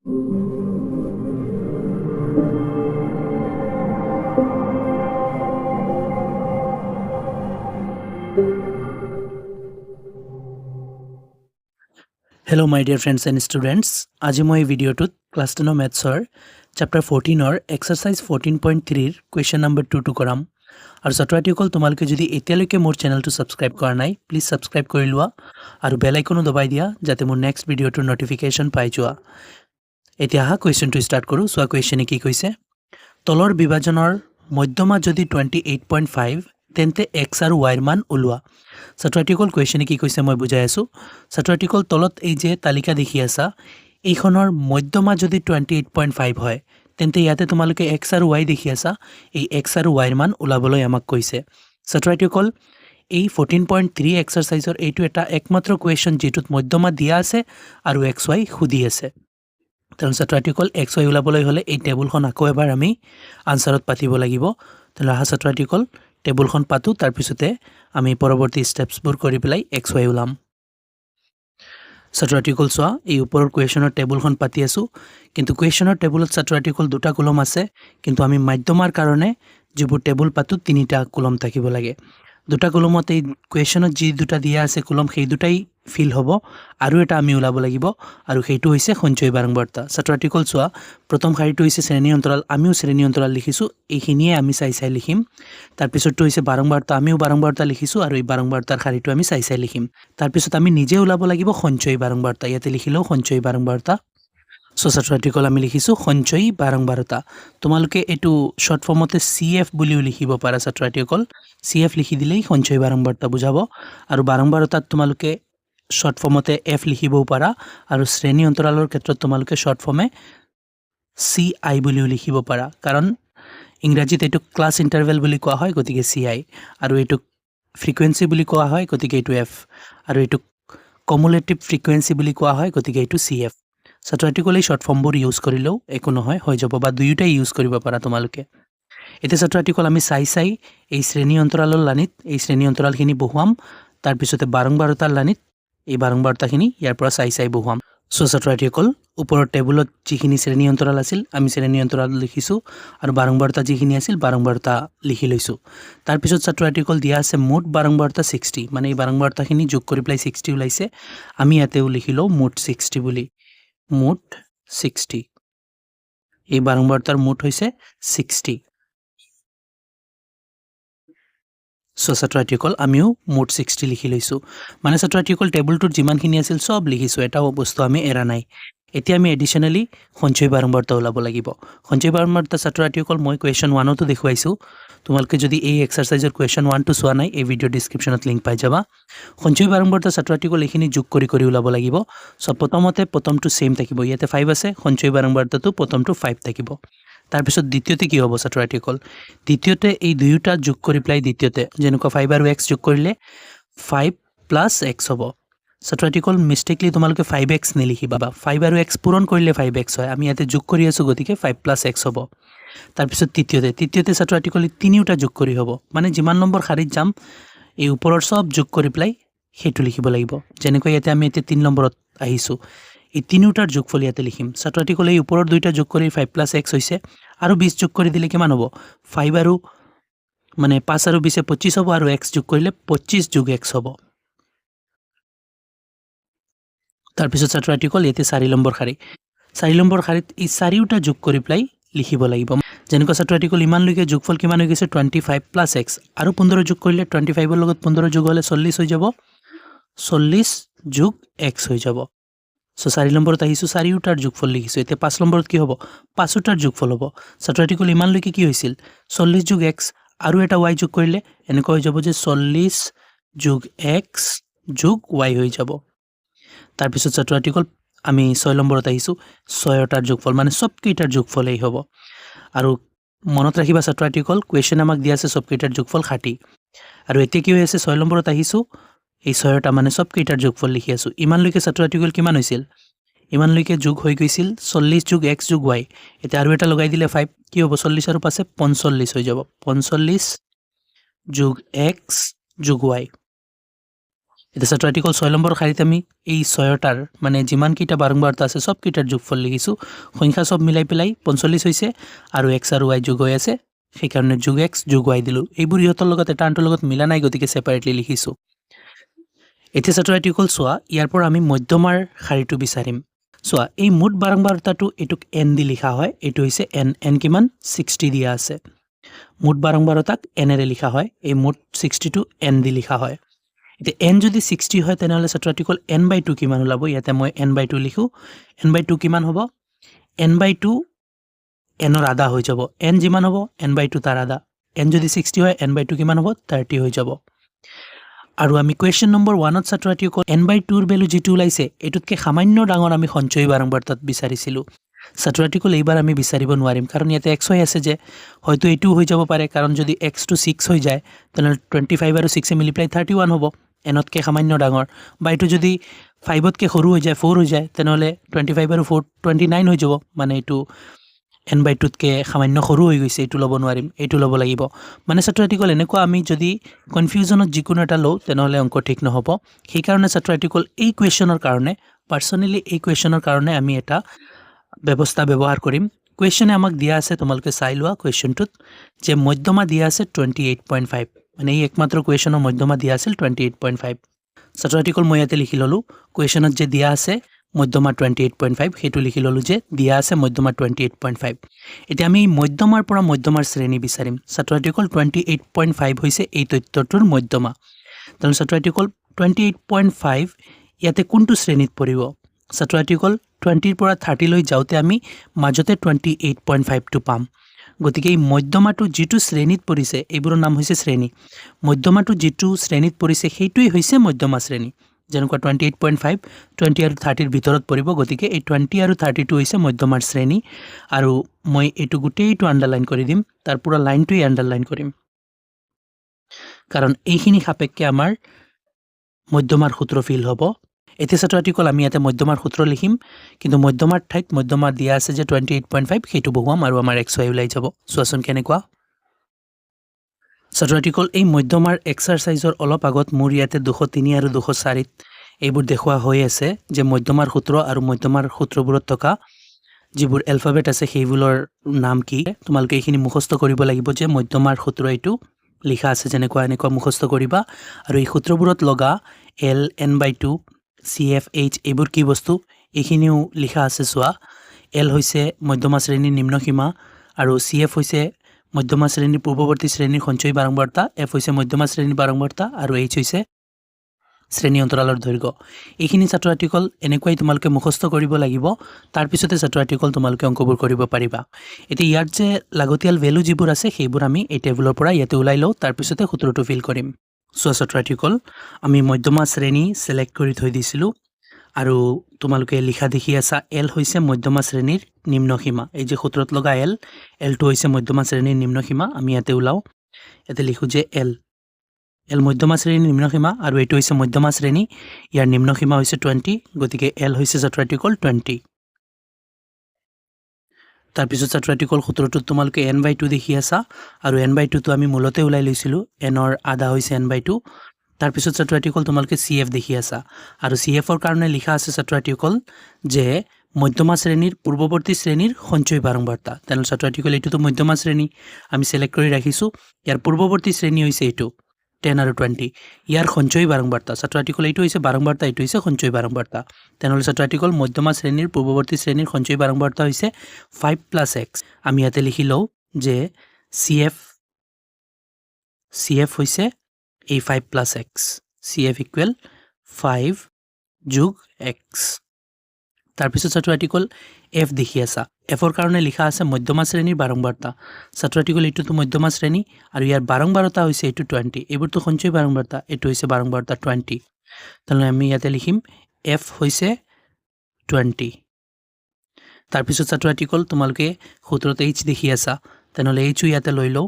Hello my dear friends and students. আজি মই ভিডিঅ'টোত ক্লাছ 10 মেথছৰ চেপ্টাৰ 14ৰ এক্সাৰসাইজ 14.3ৰ কুৱেশ্যন নম্বৰ 2 কৰাম। আৰু ছাত্ৰছাত্ৰীসকল তোমালোকে যদি এতিয়ালৈকে মোৰ চেনেলটো ছাবস্ক্ৰাইব কৰা নাই প্লিজ ছাবস্ক্ৰাইব কৰি লোৱা আৰু বেল আইকনো দবাই দিয়া যাতে মোৰ নেক্সট ভিডিঅ'টোৰ নটিফিকেশ্যন পাই যোৱা। এতিয়া হা কুৱেশ্যনটো ষ্টাৰ্ট কৰোঁ। চোৱা কুৱেশ্যনে কি কৈছে, তলৰ বিভাজনৰ মধ্যমা যদি 28.5 তেন্তে এক্স আৰু ৱাইৰ মান ওলোৱা। ছাত্ৰছাত্ৰীসকল কুৱেশ্যনে কি কৈছে মই বুজাই আছোঁ। ছাত্ৰছাত্ৰীসকল তলত এই যে তালিকা দেখি আছা এইখনৰ মধ্যমা যদি 28.5 হয় তেন্তে ইয়াতে তোমালোকে এক্স আৰু ৱাই দেখি আছা, এই এক্স আৰু ৱাইৰ মান ওলাবলৈ আমাক কৈছে। ছাত্ৰছাত্ৰীসকল এই 14.3 এক্সাৰসাইজৰ এইটো এটা একমাত্ৰ কুৱেশ্যন যিটোত মধ্যমা দিয়া আছে আৰু এক্স ৱাই সুধি আছে। তেনে ছাত্ৰছাত্ৰীসকল এক্স ৱাই ওলাবলৈ হ'লে এই টেবুলখন আকৌ এবাৰ আমি আনচাৰত পাতিব লাগিব। তেনে আহা ছাত্ৰছাত্ৰীসকল টেবুলখন পাতোঁ, তাৰপিছতে আমি পৰৱৰ্তী ষ্টেপছবোৰ কৰি পেলাই এক্স ৱাই ওলাম। ছাত্ৰছাত্ৰীসকল চোৱা এই ওপৰৰ কুৱেশ্যনৰ টেবুলখন পাতি আছোঁ, কিন্তু কুৱেশ্যনৰ টেবুলত ছাত্ৰছাত্ৰীসকল দুটা কলম আছে, কিন্তু আমি মাধ্যমাৰ কাৰণে যিবোৰ টেবুল পাতোঁ তিনিটা কলম থাকিব লাগে। দুটা কলমত এই কুৱেশ্যনত যি দুটা দিয়া আছে কলম সেই দুটাই ফিল হ'ব আৰু এটা আমি ওলাব লাগিব আৰু সেইটো হৈছে সঞ্চয় বাৰম্বাৰতা। ছাত্ৰছাত্ৰীসকল চোৱা প্ৰথম শাৰীটো হৈছে শ্ৰেণী অন্তৰাল, আমিও শ্ৰেণী অন্তৰাল লিখিছোঁ, এইখিনিয়ে আমি চাই চাই লিখিম। তাৰপিছতটো হৈছে বাৰম্বাৰতা, আমিও বাৰম্বাৰতা লিখিছোঁ আৰু এই বাৰম্বাৰতাৰ শাৰীটো আমি চাই চাই লিখিম। তাৰপিছত আমি নিজে ওলাব লাগিব সঞ্চয়ী বাৰম্বাৰতা, ইয়াতে লিখিলেও সঞ্চয়ী বাৰম্বাৰতা। ছাত্ৰছাত্ৰীসকল আমি লিখিছোঁ সঞ্চয়ী বাৰম্বাৰতা। তোমালোকে এইটো শ্বৰ্ট ফৰ্মতে CF বুলিও লিখিব পাৰা ছাত্ৰছাত্ৰীসকল, CF লিখি দিলেই সঞ্চয়ী বাৰম্বাৰতা বুজাব। আৰু বাৰম্বাৰতাত তোমালোকে শ্বৰ্ট ফৰ্মতে F লিখিবও পাৰা আৰু শ্ৰেণী অন্তৰালৰ ক্ষেত্ৰত তোমালোকে শ্বৰ্ট ফৰ্মে CI বুলিও লিখিব পাৰা, কাৰণ ইংৰাজীত এইটো ক্লাছ ইণ্টাৰভেল বুলি কোৱা হয়, গতিকে CI, আৰু এইটোক ফ্ৰিকুৱেঞ্চি বুলি কোৱা হয়, গতিকে এইটো F, আৰু এইটোক কমুলেটিভ ফ্ৰিকুৱেঞ্চি বুলি কোৱা হয়, গতিকে এইটো CF। ছাত্ৰছাত্ৰীসকলে এই শ্বৰ্ট ফৰ্মবোৰ ইউজ কৰিলেও একো নহয়, হৈ যাব, বা দুয়োটাই ইউজ কৰিব পাৰা তোমালোকে। এতিয়া ছাত্ৰছাত্ৰীসকল আমি চাই চাই এই শ্ৰেণী অন্তৰালৰ লানিত এই শ্ৰেণী অন্তৰালখিনি বহুৱাম, তাৰপিছতে বাৰম্বাৰতাৰ লানিত এই বাৰম্বাৰতাখিনি ইয়াৰ পৰা চাই চাই বহুৱাম। ছাত্ৰছাত্ৰীসকল ওপৰৰ টেবুলত যিখিনি শ্ৰেণী অন্তৰাল আছিল আমি শ্ৰেণী অন্তৰাল লিখিছোঁ আৰু বাৰম্বাৰতা যিখিনি আছিল বাৰম্বাৰতা লিখি লৈছোঁ। তাৰপিছত ছাত্ৰছাত্ৰীসকল দিয়া আছে মুঠ বাৰম্বাৰতা 60, মানে এই বাৰম্বাৰতাখিনি যোগ কৰি পেলাই 60 ওলাইছে, আমি ইয়াতেও লিখি লওঁ মুঠ 60 বুলি, মুঠ 60, এই বাৰম্বাৰতাৰ মুঠ হৈছে 60। ছাত্ৰছাত্ৰীসকল আমিও মুঠ 60 লিখি লৈছোঁ, মানে ছাত্ৰছাত্ৰীসকল টেবুলটোত যিমানখিনি আছিল চব লিখিছোঁ, এটাও বস্তু আমি এৰা নাই। এতিয়া আমি এডিশ্যনেলি সঞ্চয় বাৰম্বাৰতা ওলাব লাগিব। সঞ্চয় বাৰম্বাৰতা ছাত্ৰছাত্ৰীসকল মই কুৱেশ্যন 1তো দেখুৱাইছোঁ, তোমালোকে যদি এই এক্সাৰসাইজৰ কুৱেশ্যন 1টো চোৱা নাই এই ভিডিঅ' ডিছক্ৰিপশ্যনত লিংক পাই যাবা। সঞ্চয় বাৰম্বাৰতা ছাত্ৰছাত্ৰীসকল এইখিনি যোগ কৰি কৰি ওলাব লাগিব। প্ৰথমতে প্ৰথমটো ছেইম থাকিব, ইয়াতে 5 আছে, সঞ্চয় বাৰম্বাৰতাটো প্ৰথমটো 5 থাকিব। তাৰপিছত দ্বিতীয়তে কি হ'ব ছাত্ৰছাত্ৰীসকল, দ্বিতীয়তে এই দুয়োটা যোগ কৰি পেলাই দ্বিতীয়তে যেনেকুৱা 5 আৰু x যোগ কৰিলে 5 + x হ'ব। ছাত্ৰছাত্ৰীসকল মিষ্টেকলি তোমালোকে 5x নিলিখিবা, 5 আৰু x পূৰণ কৰিলে 5x হয়, আমি ইয়াতে যোগ কৰি আছোঁ গতিকে 5 + x হ'ব। তাৰপিছত তৃতীয়তে ছাত্ৰছাত্ৰীসকল তিনিওটা যোগ কৰি হ'ব, মানে যিমান নম্বৰ শাৰীত যাম এই ওপৰৰ চব যোগ কৰি পেলাই সেইটো লিখিব লাগিব। যেনেকৈ ইয়াতে আমি এতিয়া 3 নম্বৰত আহিছোঁ, এই তিনিওটাৰ যোগফল ইয়াতে লিখিম। ছাত্ৰছাত্ৰীসকল এই ওপৰৰ দুইটা যোগ কৰি 5 + x হৈছে, আৰু 20 যোগ কৰি দিলে কিমান হ'ব, 5 আৰু মানে 5 আৰু 20 25 হ'ব, আৰু x যোগ কৰিলে 25 যোগ x হ'ব। তাৰপিছত ছাত্ৰছাত্ৰীসকল ইয়াতে 4 নম্বৰ শাৰী, 4 নম্বৰ শাৰীত এই চাৰিওটা যোগ কৰি পেলাই লিখিব লাগিব। যেনেকুৱা ছাত্ৰছাত্ৰীসকল ইমানলৈকে যোগফল কিমান হৈ গৈছে 25 + x, আৰু 15 যোগ কৰিলে 25ৰ লগত 15 যোগ হ'লে 40 হৈ যাব, 40 যোগ x হৈ যাব। 4 নম্বৰত আহিছোঁ, চাৰিওটাৰ যোগফল লিখিছোঁ। এতিয়া 5 নম্বৰত কি হ'ব, পাঁচোটাৰ যোগফল হ'ব। ছাত্ৰছাত্ৰীসকল ইমানলৈকে কি হৈছিল 40 যোগ x আৰু এটা y যোগ কৰিলে এনেকুৱা হৈ যাব যে 40 যোগ x যোগ y হৈ যাব। তাৰপিছত ছাত্ৰছাত্ৰীসকল আমি 6 নম্বৰত আহিছোঁ, 6টাৰ যোগফল মানে চবকেইটাৰ যোগফলেই হ'ব। আৰু মনত ৰাখিবা ছাত্ৰছাত্ৰীসকল কুৱেশ্যন আমাক দিয়া আছে চবকেইটাৰ যোগফল 60, আৰু এতিয়া কি হৈ আছে 6 নম্বৰত আহিছোঁ, এই 6টা মানে চবকেইটাৰ যোগফল লিখি আছোঁ। ইমানলৈকে ছাত্ৰছাত্ৰীসকল কিমান হৈছিল, ইমানলৈকে যোগ হৈ গৈছিল 40 যোগ x যোগ y, এতিয়া আৰু এটা লগাই দিলে 5, কি হ'ব 40 আৰু 5 45 হৈ যাব, 45 যোগ x যোগ y। এতিয়া ছাত্ৰ ছাত্ৰীসকল 6 নম্বৰ শাৰীত আমি এই 6টাৰ মানে যিমানকেইটা বাৰম্বাৰতা আছে সবকেইটাৰ যোগফল লিখিছোঁ সংখ্যা সব মিলাই পেলাই 45 হৈছে আৰু x আৰু y যোগ হৈ আছে সেইকাৰণে যোগ x যোগ y দিলোঁ এইবোৰ ইহঁতৰ লগত এটা আনটোৰ লগত মিলা নাই গতিকে ছেপাৰেটলি লিখিছোঁ এতিয়া ছাত্ৰ ছাত্ৰীসকল চোৱা ইয়াৰ পৰা আমি মধ্যমাৰ শাৰীটো বিচাৰিম চোৱা এই মুঠ বাৰম্বাৰতাটো এটুক n দি লিখা হয় এটো হৈছে n কিমান 60 দিয়া আছে মুঠ বাৰম্বাৰতাক n এৰে লিখা হয় এই মুঠ 60 টো n দি লিখা হয় এতিয়া n যদি 60 হয় তেনেহলে ছাত্ৰ ছাত্ৰীসকল n/2 কিমান ওলাব ইয়াতে মই n/2 লিখো n/2 কিমান হ'ব n/2 n ৰ আধা হৈ যাব n যিমান হ'ব n/2 তাৰ আধা n যদি 60 হয় n/2 কিমান হ'ব 30 হৈ যাব আৰু আমি কোৱেশ্চন নম্বৰ 1 ত ছাত্ৰ ছাত্ৰীসকল n/2 ৰ ভ্যালু যেটো ওলাইছে এটুতকে সামান্য ডাঙৰ আমি সঞ্চয়ী বাৰম্বাৰতাত বিচাৰিছিলো ছাত্ৰ ছাত্ৰীসকল এইবাৰ আমি বিচাৰিব নোৱাৰিম কাৰণ ইয়াতে x হৈ আছে যে হয়তো এটো হৈ যাব পাৰে কাৰণ যদি x টো 6 হৈ যায় তেনে 25 আৰু 6 এ মিলিপ্লাই 31 হ'ব nতকে সামান্য ডাঙৰ বা এটো যদি 5 তকে সৰু হৈ যায় 4 হৈ যায় তেনেহলে 25 আৰু 4 29 হৈ যাব মানে এটো n/2 তকে সামান্য সৰু হৈ গৈছে এটো লব নোৱাৰিম এটো লব লাগিব মানে ছাত্ৰ ছাত্ৰীসকল এনেকুৱা আমি যদি কনফিউজনত যিকোনো এটা লও তেনেহলে অংক ঠিক নহব সেই কাৰণে ছাত্ৰ ছাত্ৰীসকল এই কোৱেশ্চনৰ কাৰণে পাৰ্সোনালি এই কোৱেশ্চনৰ কাৰণে আমি এটা ব্যৱস্থা ব্যৱহাৰ কৰিম কোৱেশ্চনে আমাক দিয়া আছে তোমালোকে চাই লোৱা কোৱেশ্চনটোত যে মধ্যমা দিয়া আছে 28.5 মানে এই একমাত্ৰ কোৱেশ্চনৰ মধ্যমা দিয়া আছিল 28.5 ছাত্ৰ ছাত্ৰীসকল মই ইয়াতে লিখি ললো কোৱেশ্চনত যে দিয়া আছে মধ্যমা 28.5 হেতু লিখি ললো যে দিয়া আছে মধ্যমা 28.5 এতিয়া আমি মধ্যমাৰ পৰা মধ্যমাৰ শ্ৰেণী বিচাৰিম ছাত্ৰ ছাত্ৰীসকল 28.5 হৈছে এই তথ্যটোৰ মধ্যমা তেনে ছাত্ৰ ছাত্ৰীসকল 28.5 ইয়াতে কোনটো শ্ৰেণীত পৰিব ছাত্ৰ ছাত্ৰীসকল 20 ৰ পৰা 30 লৈ যাওতে আমি মাজতে 28.5 টো পাম গতিকে এই মধ্যমাটো যেটো শ্ৰেণীত পৰিছে এইবোৰৰ নাম হৈছে শ্ৰেণী মধ্যমাটো যেটো শ্ৰেণীত পৰিছে সেইটোই হৈছে মধ্যমা শ্ৰেণী যেনেকুৱা 28.5 20 আৰু 30 ৰ ভিতৰত পৰিব গতিকে এই 20 আৰু 32 হৈছে মধ্যমাৰ শ্ৰেণী আৰু মই এটো গুটেইটো আন্ডাৰলাইন কৰি দিম তাৰ পুৰা লাইনটোই আন্ডাৰলাইন কৰিম কাৰণ এইখিনি সাপেক্ষে আমাৰ মধ্যমাৰ সূত্ৰ ফিল হ'ব এতিয়া ছাত্ৰ ছাত্ৰীসকল আমি ইয়াতে মধ্যমাৰ সূত্ৰ লিখিম কিন্তু মধ্যমাৰ ঠাইত মধ্যমা দিয়া আছে যে 28.5 হেতু বহুৱাম আৰু আমাৰ xy ওলাই যাব সোৱাচোন কেনেকুৱা ছাত্ৰ ছাত্ৰীসকল এই মধ্যমাৰ এক্সাৰসাইজৰ অলপ আগত মোৰ ইয়াতে 203 আৰু 204 এইবোৰ দেখুৱা হৈ আছে যে মধ্যমাৰ সূত্ৰ আৰু মধ্যমাৰ সূত্ৰবোৰত থকা যিবোৰ এলফাবেট আছে সেইবোৰৰ নাম কি তোমালোকে এইখিনি মুখস্থ কৰিব লাগিব যে মধ্যমাৰ সূত্ৰ এইটো লিখা আছে যেনেকুৱা এনেকুৱা মুখস্থ কৰিবা আৰু এই সূত্ৰবোৰত লগা l n/2 cf h এইবোৰ কি বস্তু এইখিনিও লিখা আছে চোৱা l হৈছে মধ্যমা শ্ৰেণীৰ নিম্ন সীমা আৰু cf হৈছে মধ্যমা শ্ৰেণীৰ পূৰ্বৱৰ্তী শ্ৰেণীৰ সঞ্চয়ী বাৰম্বাৰতা f হৈছে মধ্যমা শ্ৰেণীৰ বাৰম্বাৰতা আৰু h হৈছে শ্ৰেণী অন্তৰালৰ দৈৰ্ঘ্য এইখিনি ছাত্ৰ ছাত্ৰীসকল এনেকৈ তোমালোকে মুখস্থ কৰিব লাগিব তাৰ পিছতে ছাত্ৰ ছাত্ৰীসকল তোমালোকে অংকবোৰ কৰিব পাৰিবা এতিয়া ইয়াত যে লাগতিয়াল ভ্যালু যিবোৰ আছে সেইবোৰ আমি এই টেবুলৰ পৰা ইয়াতে ওলাই লও তাৰ পিছতে সূত্ৰটো ফিল কৰিম সো ছাত্ৰ ছাত্ৰীসকল আমি মধ্যমা শ্ৰেণী সিলেক্ট কৰি থৈ দিছিলো আৰু তোমালোকে লিখা দেখি আছা l হৈছে মধ্যমা শ্ৰেণীৰ নিম্ন সীমা এই যে সূত্ৰত লগা l টো হৈছে মধ্যমা শ্ৰেণীৰ নিম্ন সীমা আমি ইয়াতে ওলাও এতে লিখো যে l মধ্যমা শ্ৰেণীৰ নিম্ন সীমা আৰু এটো হৈছে মধ্যমা শ্ৰেণী ইয়াৰ নিম্ন সীমা হৈছে 20 গতিকে l হৈছে ছাত্ৰ ছাত্ৰীসকল 20 তাৰ পিছত ছাত্ৰ ছাত্ৰীসকল সূত্ৰটো তোমালোকে n/2 দেখি আছা আৰু n/2 টো আমি মূলতে ওলাই লৈছিলো n ৰ আধা হৈছে n/2 তাৰ পিছত ছাত্ৰ ছাত্ৰীসকল তোমালোকে cf দেখি আছা আৰু cf ৰ কাৰণে লিখা আছে ছাত্ৰ ছাত্ৰীসকল যে মধ্যমা শ্ৰেণীৰ পূৰ্বৱৰ্তী শ্ৰেণীৰ সঞ্চয়ী বাৰম্বাৰতা তেনে ছাত্ৰ ছাত্ৰীসকল এটো তো মধ্যমা শ্ৰেণী আমি সিলেক্ট কৰি ৰাখিছো ইয়াৰ পূৰ্বৱৰ্তী শ্ৰেণী হৈছে এটো 10 আৰু 20 ইয়াৰ সঞ্চয়ী বাৰম্বাৰতা ছাত্ৰ ছাত্ৰীসকল এটো হৈছে বাৰম্বাৰতা এটো হৈছে সঞ্চয়ী বাৰম্বাৰতা তেনহলে ছাত্ৰ ছাত্ৰীসকল মধ্যমা শ্ৰেণীৰ পূৰ্বৱৰ্তী শ্ৰেণীৰ সঞ্চয়ী বাৰম্বাৰতা হৈছে 5 + x আমি ইয়াতে লিখি লও যে cf হৈছে এই 5 + x cf = 5 + x তাৰ পিছত ছাত্ৰ ছাত্ৰীসকল f দেখি আছা f ৰ কাৰণে লিখা আছে মধ্যমা শ্ৰেণীৰ বাৰম্বাৰতা ছাত্ৰ ছাত্ৰীসকল এটো তো মধ্যমা শ্ৰেণী আৰু ইয়াৰ বাৰম্বাৰতা হৈছে এটো 20 এইবোৰ তো সঞ্চয়ী বাৰম্বাৰতা এটো হৈছে বাৰম্বাৰতা 20 তেনে আমি ইয়াতে লিখিম f হৈছে 20 তাৰ পিছত ছাত্ৰ ছাত্ৰীসকল তোমালোকে সূত্ৰত h দেখি আছা তেনহলে h ইয়াতে লৈ লও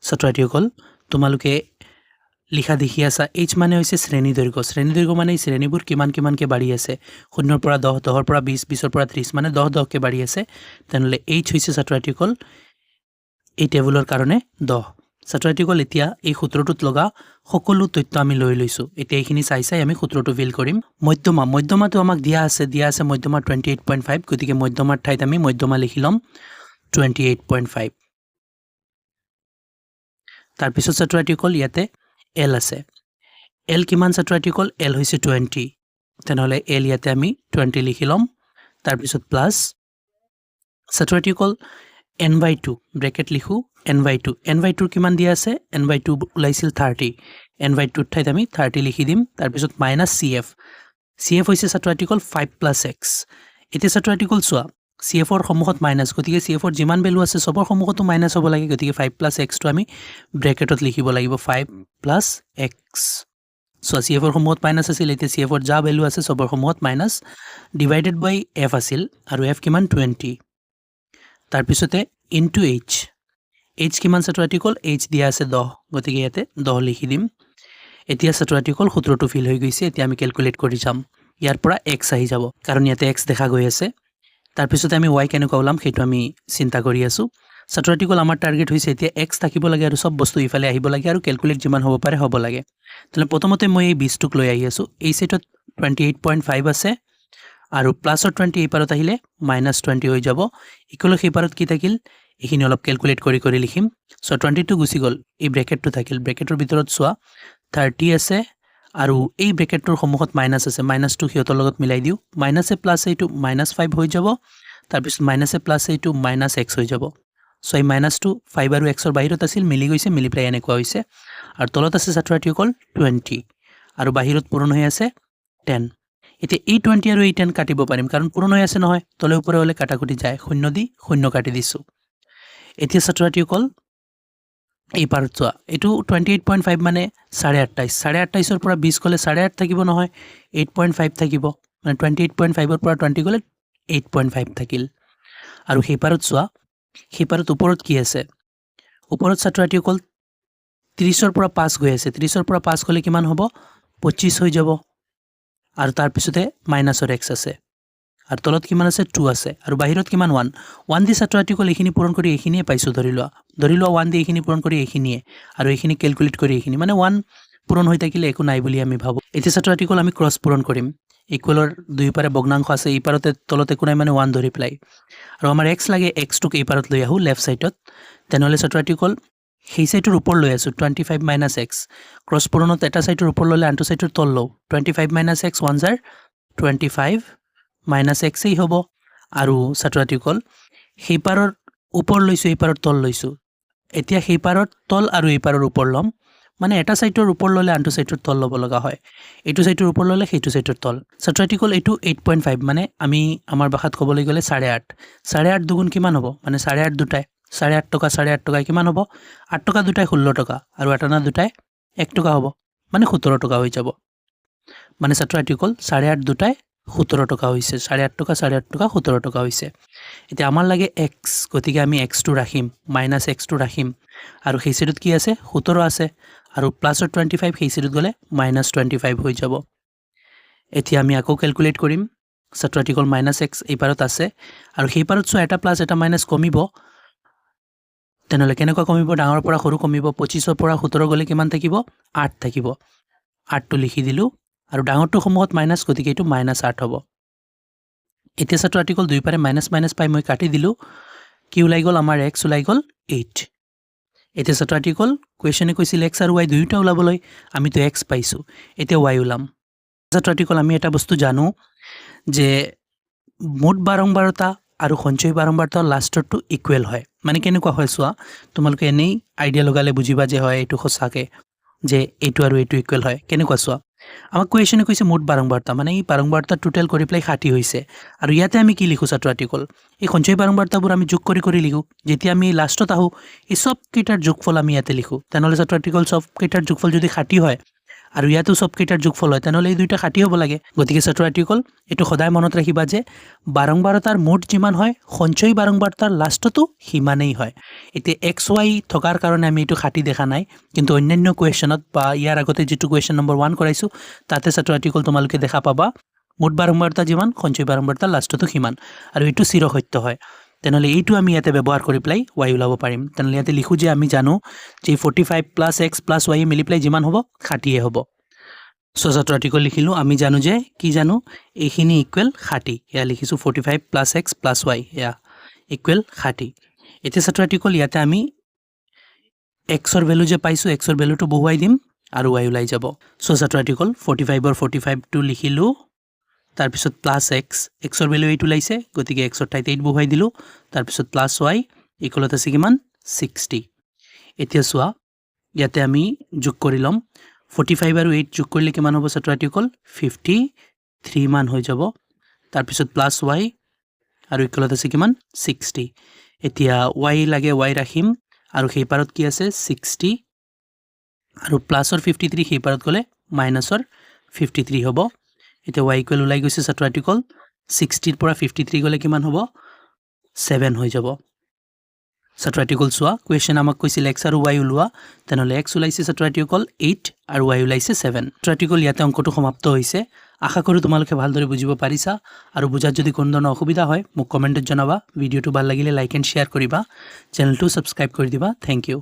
ছাত্ৰ ছাত্ৰীসকল তোমালোকে লিখা দেখি আছা h মানে হৈছে শ্ৰেণী দৈৰ্ঘ্য মানে শ্ৰেণীবোৰ কিমানকে বাঢ়ি আছে 0 ৰ পৰা 10 10 ৰ পৰা 20 20 ৰ পৰা 30 মানে 10 10 কে বাঢ়ি আছে তেনলে h হৈছে ছাত্ৰ ছাত্ৰীসকল এই টেবুলৰ কাৰণে 10 ছাত্ৰ ছাত্ৰীসকল এতিয়া এই সূত্ৰটোত লগা সকলো তথ্য আমি লৈ লৈছোঁ এতিয়া এইখিনি চাই আমি সূত্ৰটো ফিল কৰিম মধ্যমাটো আমাক দিয়া আছে মধ্যমা 28.5 গতিকে মধ্যমাৰ ঠাইত আমি মধ্যমা লিখি ল'ম 28.5 তাৰপিছত ছাত্ৰ ছাত্ৰীসকল ইয়াতে L আছে L কিমান ছাত্ৰ ছাত্ৰীসকল L হৈছে 20 তেনেহ'লে L ইয়াতে আমি 20 লিখি ল'ম তাৰপিছত প্লাছ ছাত্ৰ ছাত্ৰীসকল n/2 ব্ৰেকেট লিখো n/2 কিমান দিয়া আছে n/2 ওলাইছিল 30 n/2 ঠাইত আমি 30 লিখি দিম তাৰপিছত মাইনাছ CF হৈছে ছাত্ৰ ছাত্ৰীসকল 5 + x এতিয়া ছাত্ৰ ছাত্ৰীসকল চোৱা CF ৰ সন্মুখত মাইনাছ গতিকে CF ৰ যিমান ভ্যালু আছে সবৰ সন্মুখতো মাইনাছ হ'ব লাগে গতিকে 5 + x টো আমি ব্ৰেকেটত লিখিব লাগিব 5 + x সো CF ৰ সন্মুখত মাইনাছ আছিল এতিয়া CF ৰ যা ভ্যালু আছে সবৰ সন্মুখত মাইনাছ ডিভাইডেড বাই f আছিল আৰু f কিমান 20 তাৰপিছতে ইনটু h কিমান ছাত্ৰ ছাত্ৰীসকল h দিয়া আছে 10 গতিকে ইয়াতে 10 লিখি দিম এতিয়া ছাত্ৰ ছাত্ৰীসকল সূত্ৰটো ফিল হৈ গৈছে এতিয়া আমি ক্যালকুলেট কৰি যাম ইয়াৰ পৰা x আহি যাব কাৰণ ইয়াতে x দেখা গৈ আছে তাৰপিছতে আমি y কেনেকৈ ওলাম সেইটো আমি চিন্তা কৰি আছো ছাত্ৰ ছাত্ৰীসকল আমাৰ টাৰ্গেট হৈছে এতিয়া x থাকিব লাগে আৰু সব বস্তু ইফালে আহিব লাগে আৰু ক্যালকুলেট যিমান হ'ব পাৰে হ'ব লাগে তেনে প্ৰথমতে মই এই 20 টোক লৈ আহি আছো এই সেটত 28.5 আছে আৰু প্লাছৰ 20 এই পাৰত আহিলে -20 হৈ যাব ইকুৱেল সেই পাৰত কি থাকিল এইখিনি অলপ ক্যালকুলেট কৰি লিখিম সো 22 গুছি গল এই ব্ৰেকেটটো থাকিল ব্ৰেকেটৰ ভিতৰত চোৱা 30 আছে আৰু এই ব্ৰেকেটৰ সন্মুখত মাইনাছ আছে মাইনাছটো হিয়তৰ লগত মিলাই দিও মাইনাছে প্লাছ এইটো -5 হৈ যাব তাৰপিছত মাইনাছে প্লাছ এইটো -x হৈ যাব সো এই মাইনাছটো 5 আৰু x ৰ বাহিৰত আছিল মিলি গৈছে মিলিপ্লাই এনেকুৱা হৈছে আৰু তলত আছে ছাত্ৰ ছাত্ৰীসকল 20 আৰু বাহিৰত পূৰণ হৈ আছে 10 এতিয়া এই 20 আৰু এই 10 কাটিব পাৰিম কাৰণ পূৰণ হৈ আছে নহয় তলে ওপৰে হলে কাটাকুটি যায় শূন্য দি শূন্য কাটি দিছো এতিয়া ছাত্ৰ ছাত্ৰীসকল এই পাৰত চোৱা এইটো 28.5 মানে 28.5 ৰ পৰা 20 গলে 8.5 থাকিব নহয় 8.5 থাকিব মানে 28.5 ৰ পৰা 20 গলে 8.5 থাকিল আৰু সেই পাৰত চোৱা সেই পাৰত ওপৰত কি আছে ওপৰত ছাত্ৰ ছাত্ৰীসকল 30 ৰ পৰা 5 গৈ আছে 30 ৰ পৰা 5 গলে কিমান হ'ব 25 হৈ যাব আৰু তাৰ পিছতে মাইনাছৰ x আছে আৰু তলত কিমান আছে 2 আছে আৰু বাহিৰত কিমান 1 দি ছাত্ৰ ছাত্ৰীসকল এইখিনি পূৰণ কৰি এইখিনিয়ে পাইছো ধৰি লোৱা 1 দি এইখিনি পূৰণ কৰি এইখিনিয়ে আৰু এইখিনি ক্যালকুলেট কৰি এইখিনি মানে 1 পূৰণ হৈ থাকিলে একো নাই বুলি আমি ভাবো এতিয়া ছাত্ৰ ছাত্ৰীসকল আমি ক্ৰছ পূৰণ কৰিম ইকুৱেলৰ দুই পাৰে ভগ্নাংশ আছে এই পাৰতে তলতে একো নাই মানে 1 ধৰি প্লাই আৰু আমাৰ x লাগে x টোক এই পাৰত লৈ আহো লেফট সাইডত তেনেহলে ছাত্ৰ ছাত্ৰীসকল সেই সাইডৰ ওপৰ লৈ আছো 25 - x ক্ৰছ পূৰণত এটা সাইডৰ ওপৰ ললে আনটো সাইডৰ তল লও 25 - x 1 জাৰ 25 - x এই হ'ব আৰু ছাত্ৰ ছাত্ৰীসকল সেই পাৰৰ ওপৰ লৈছো এই পাৰৰ তল লৈছো এতিয়া সেই পাৰৰ তল আৰু এই পাৰৰ ওপৰ লম মানে এটা সাইডৰ ওপৰ ললে আনটো সাইডৰ তল লব লগা হয় এইটো সাইডৰ ওপৰ ললে সেইটো সাইডৰ তল ছাত্ৰ ছাত্ৰীসকল এইটো 8.5 মানে আমি আমাৰ ভাষাত ক'বলৈ গলে 8.5 দুগুণ কিমান হ'ব মানে 8.5 দুটাই 8.5 টকা 8.5 টকা কিমান হ'ব 8 টকা দুটাই 16 টকা আৰু 8 আনা দুটাই 1 টকা হ'ব মানে 17 টকা হৈ যাব মানে ছাত্ৰ ছাত্ৰীসকল 8.5 দুটাই 17 টকা হৈছে 8.5 টকা 8.5 টকা 17 টকা হৈছে এতিয়া আমাৰ লাগে x গতিকে আমি x টো ৰাখিম -x টো ৰাখিম আৰু সেই সাইডত কি আছে 17 আছে আৰু প্লাছৰ 25 সেই সাইডত গলে -25 হৈ যাব এতিয়া আমি আকৌ ক্যালকুলেট কৰিম ছাত্ৰ ছাত্ৰীসকল -x এই পাৰত আছে আৰু সেই পাৰত চোৱা এটা প্লাছ এটা মাইনাছ কমিব তেনেহলে কেনেকুৱা কমিব ডাঙৰ পৰা সৰু কমিব 25 ৰ পৰা 17 গলে কিমান থাকিব 8 থাকিব 8 টো লিখি দিলো আৰু ডাঙৰটো সন্মুখত মাইনাছ গতিকে এইটো -8 হ'ব এতিয়া ছাত্ৰ ছাত্ৰীসকল দুই পাৰে মাইনাছ পাই মই কাটি দিলো কি ওলাই গল আমাৰ x ওলাই গল 8 এতিয়া ছাত্ৰ ছাত্ৰীসকল কোৱেশ্যনে কৈছিল x আৰু y দুইটা ওলাবলৈ আমিতো x পাইছো এতিয়া y ওলাম ছাত্ৰ ছাত্ৰীসকল আমি এটা বস্তু জানো যে মোট বাৰম্বাৰতা আৰু সঞ্চয় বাৰম্বাৰতা লাষ্টৰটো ইকুৱেল হয় মানে কেনেকুৱা হয় চোৱা তোমালোকে এনেই আইডিয়া লগালে বুজিবা যে হয় এইটো সঁচাকে যে এইটো আৰু এইটো ইকুৱেল হয় কেনেকুৱা চোৱা আমাক কোৱেশ্যনে কৈছে মোট বাৰম্বাৰতা মানে এই বাৰম্বাৰতা টোটাল কৰি প্লাই 60 হৈছে আৰু ইয়াতে আমি কি লিখো ছাত্ৰ ছাত্ৰীসকল এই সঞ্চয় বাৰম্বাৰতাবোৰ আমি যোগ কৰি লিখো যেতিয়া আমি লাষ্টত আহো এই সব কেইটাৰ যোগফল আমি ইয়াতে লিখো তেনেহলে ছাত্ৰ ছাত্ৰীসকল সব কেইটাৰ যোগফল যদি 60 হয় আৰু ইয়াতো সব কেইটাৰ যোগফল হয় তেনেহলে এই দুইটা 60 হ'ব লাগে গতিকে ছাত্ৰ ছাত্ৰীসকল এটো সদায় মনত ৰাখিবা যে বাৰম্বাৰতাৰ মোট যিমান হয় সঞ্চয় বাৰম্বাৰতাৰ লাষ্টতো সিমানেই হয় এতিয়া xy থকাৰ কাৰণে আমি এটো 60 দেখা নাই কিন্তু অন্যান্য কোৱেশ্যনত বা ইয়াৰ আগতে যেটো কোৱেশ্যন নম্বৰ 1 কৰাইছো তাতে ছাত্ৰ ছাত্ৰীসকল তোমালোকে দেখা পাবা মোট বাৰম্বাৰতা যিমান সঞ্চয় বাৰম্বাৰতা লাষ্টতো সিমান আৰু এটো চিৰ সত্য হয় তেনেহ'লে এইটো আমি ইয়াতে ব্যৱহাৰ কৰি পেলাই y ওলাব পাৰিম তেনেহ'লে ইয়াতে লিখোঁ যে আমি জানো যে 45 প্লাছ x প্লাছ y মিলি পেলাই যিমান হ'ব 60 হ'ব সো ছাত্ৰ আৰ্টিকল লিখিলোঁ আমি জানো যে কি জানো এইখিনি ইকুৱেল 60 এয়া লিখিছোঁ 45 প্লাছ x প্লাছ y এয়া ইকুৱেল 60 এতিয়া ছাত্ৰ আৰ্টিকল ইয়াতে আমি xৰ ভ্যালু যে পাইছোঁ xৰ ভ্যালুটো বহুৱাই দিম আৰু y ওলাই যাব সো ছাত্ৰ আৰ্টিকল 45ৰ 45 টো লিখিলোঁ তাৰপিছত প্লাছ xৰ ভ্যালু 8 ওলাইছে গতিকে xৰ ঠাইত 8 বহুৱাই দিলোঁ তাৰপিছত প্লাছ y ইকুৱেলত আছে কিমান 60 এতিয়া চোৱা ইয়াতে আমি যোগ কৰি ল'ম 45 আৰু 8 যোগ কৰিলে কিমান হ'ব ছাত্ৰ আৰ্টিকল 53 মান হৈ যাব তাৰপিছত প্লাছ y আৰু ইকুৱেলত আছে কিমান 60 এতিয়া y লাগে y ৰাখিম আৰু সেই পাৰত কি আছে 60 আৰু প্লাছৰ 53 সেই পাৰত গ'লে মাইনাছৰ 53 হ'ব এতিয়া y ইকুৱেল ওলাই গৈছে ছাত্ৰ আৰ্টিকল 60 ৰ পৰা 53 গ'লে কিমান হ'ব 7 হৈ যাব ছাত্ৰ আৰ্টিকল চোৱা কুৱেশ্যন আমাক কৈছিল x আৰু y ওলোৱা তেনেহ'লে x ওলাইছে ছাত্ৰ আৰ্টিকল 8 আৰু y ওলাইছে 7 ছাত্ৰ আৰ্টিকল ইয়াতে অংকটো সমাপ্ত হৈছে আশা কৰোঁ তোমালোকে ভালদৰে বুজিব পাৰিছা আৰু বুজাত যদি কোনো ধৰণৰ অসুবিধা হয় মোক কমেণ্টত জনাবা ভিডিঅ'টো ভাল লাগিলে লাইক এণ্ড শ্বেয়াৰ কৰিবা চেনেলটো ছাবস্ক্ৰাইব কৰি দিবা থেংক ইউ